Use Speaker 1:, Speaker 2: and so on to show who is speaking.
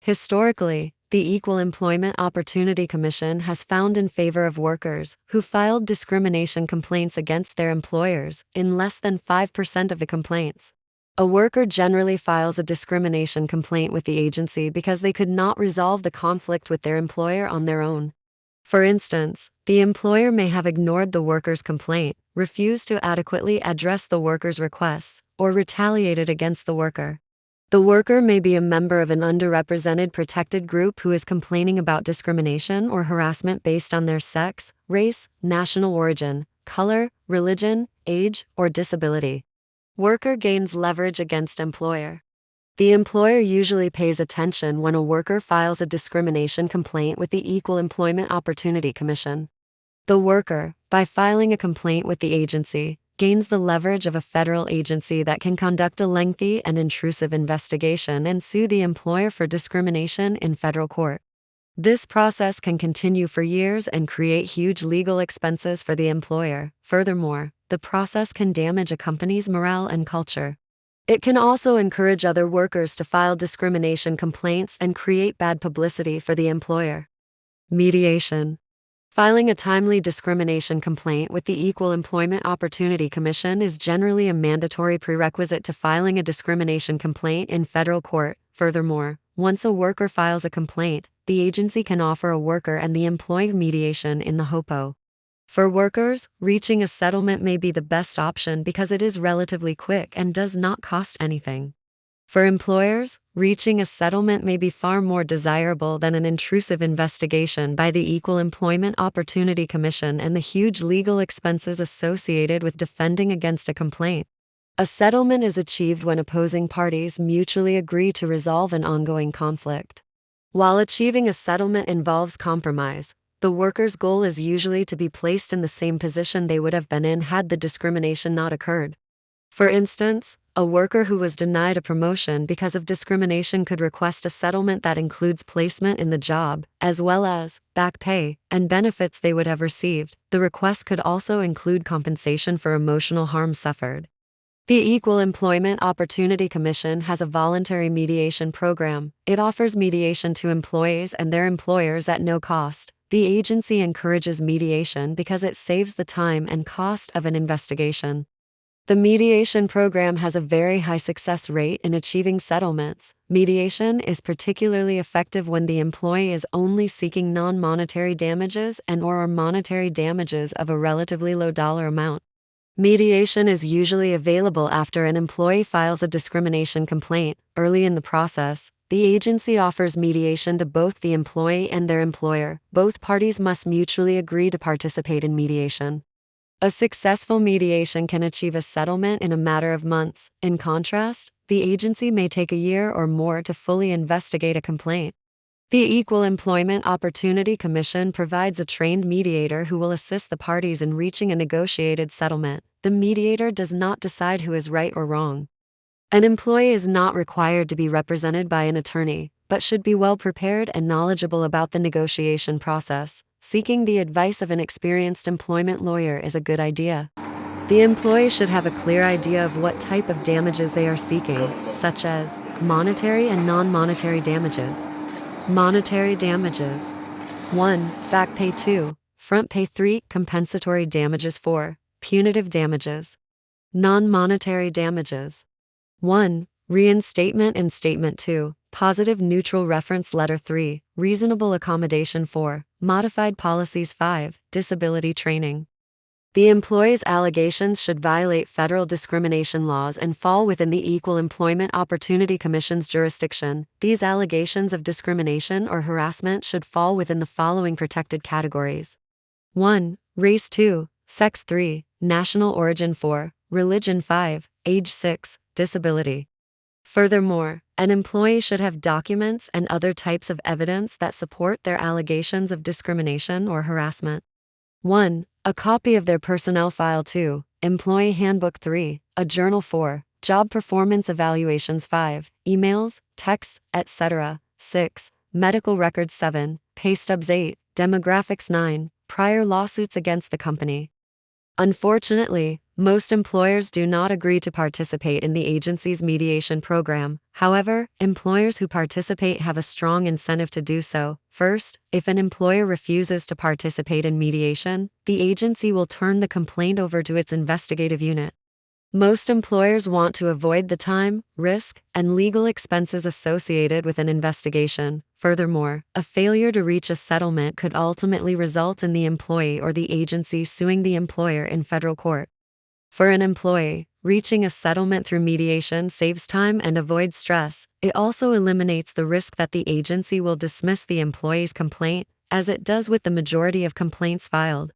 Speaker 1: Historically, the Equal Employment Opportunity Commission has found in favor of workers who filed discrimination complaints against their employers in less than 5% of the complaints. A worker generally files a discrimination complaint with the agency because they could not resolve the conflict with their employer on their own. For instance, the employer may have ignored the worker's complaint, refused to adequately address the worker's requests, or retaliated against the worker. The worker may be a member of an underrepresented protected group who is complaining about discrimination or harassment based on their sex, race, national origin, color, religion, age, or disability. Worker gains leverage against employer. The employer usually pays attention when a worker files a discrimination complaint with the Equal Employment Opportunity Commission. The worker, by filing a complaint with the agency, gains the leverage of a federal agency that can conduct a lengthy and intrusive investigation and sue the employer for discrimination in federal court. This process can continue for years and create huge legal expenses for the employer. Furthermore, the process can damage a company's morale and culture. It can also encourage other workers to file discrimination complaints and create bad publicity for the employer. Mediation. Filing a timely discrimination complaint with the Equal Employment Opportunity Commission is generally a mandatory prerequisite to filing a discrimination complaint in federal court. Furthermore, once a worker files a complaint, the agency can offer a worker and the employee mediation in the HOPO. For workers, reaching a settlement may be the best option because it is relatively quick and does not cost anything. For employers, reaching a settlement may be far more desirable than an intrusive investigation by the Equal Employment Opportunity Commission and the huge legal expenses associated with defending against a complaint. A settlement is achieved when opposing parties mutually agree to resolve an ongoing conflict. While achieving a settlement involves compromise, the worker's goal is usually to be placed in the same position they would have been in had the discrimination not occurred. For instance, a worker who was denied a promotion because of discrimination could request a settlement that includes placement in the job, as well as back pay and benefits they would have received. The request could also include compensation for emotional harm suffered. The Equal Employment Opportunity Commission has a voluntary mediation program. It offers mediation to employees and their employers at no cost. The agency encourages mediation because it saves the time and cost of an investigation. The mediation program has a very high success rate in achieving settlements. Mediation is particularly effective when the employee is only seeking non-monetary damages and/or monetary damages of a relatively low dollar amount. Mediation is usually available after an employee files a discrimination complaint. Early in the process, the agency offers mediation to both the employee and their employer. Both parties must mutually agree to participate in mediation. A successful mediation can achieve a settlement in a matter of months. In contrast, the agency may take a year or more to fully investigate a complaint. The Equal Employment Opportunity Commission provides a trained mediator who will assist the parties in reaching a negotiated settlement. The mediator does not decide who is right or wrong. An employee is not required to be represented by an attorney, but should be well prepared and knowledgeable about the negotiation process. Seeking the advice of an experienced employment lawyer is a good idea. The employee should have a clear idea of what type of damages they are seeking, such as monetary and non-monetary damages. Monetary damages. 1. Back pay. 2. Front pay. 3. Compensatory damages. 4. Punitive damages. Non-monetary damages. 1. Reinstatement and Statement. 2. Positive neutral reference letter. 3. Reasonable accommodation. 4. Modified policies. 5. Disability training. The employee's allegations should violate federal discrimination laws and fall within the Equal Employment Opportunity Commission's jurisdiction. These allegations of discrimination or harassment should fall within the following protected categories. 1. Race. 2. Sex. 3. National origin. 4. Religion. 5. Age. 6. Disability. Furthermore, an employee should have documents and other types of evidence that support their allegations of discrimination or harassment. 1. A copy of their personnel file. 2. Employee handbook. 3. A journal. 4. Job performance evaluations. 5. Emails, texts, etc. 6. Medical records. 7. Pay stubs. 8. Demographics. 9. Prior lawsuits against the company. Unfortunately, Most employers do not agree to participate in the agency's mediation program. However, employers who participate have a strong incentive to do so. First, if an employer refuses to participate in mediation, the agency will turn the complaint over to its investigative unit. Most employers want to avoid the time, risk, and legal expenses associated with an investigation. Furthermore, a failure to reach a settlement could ultimately result in the employee or the agency suing the employer in federal court. For an employee, reaching a settlement through mediation saves time and avoids stress. It also eliminates the risk that the agency will dismiss the employee's complaint, as it does with the majority of complaints filed.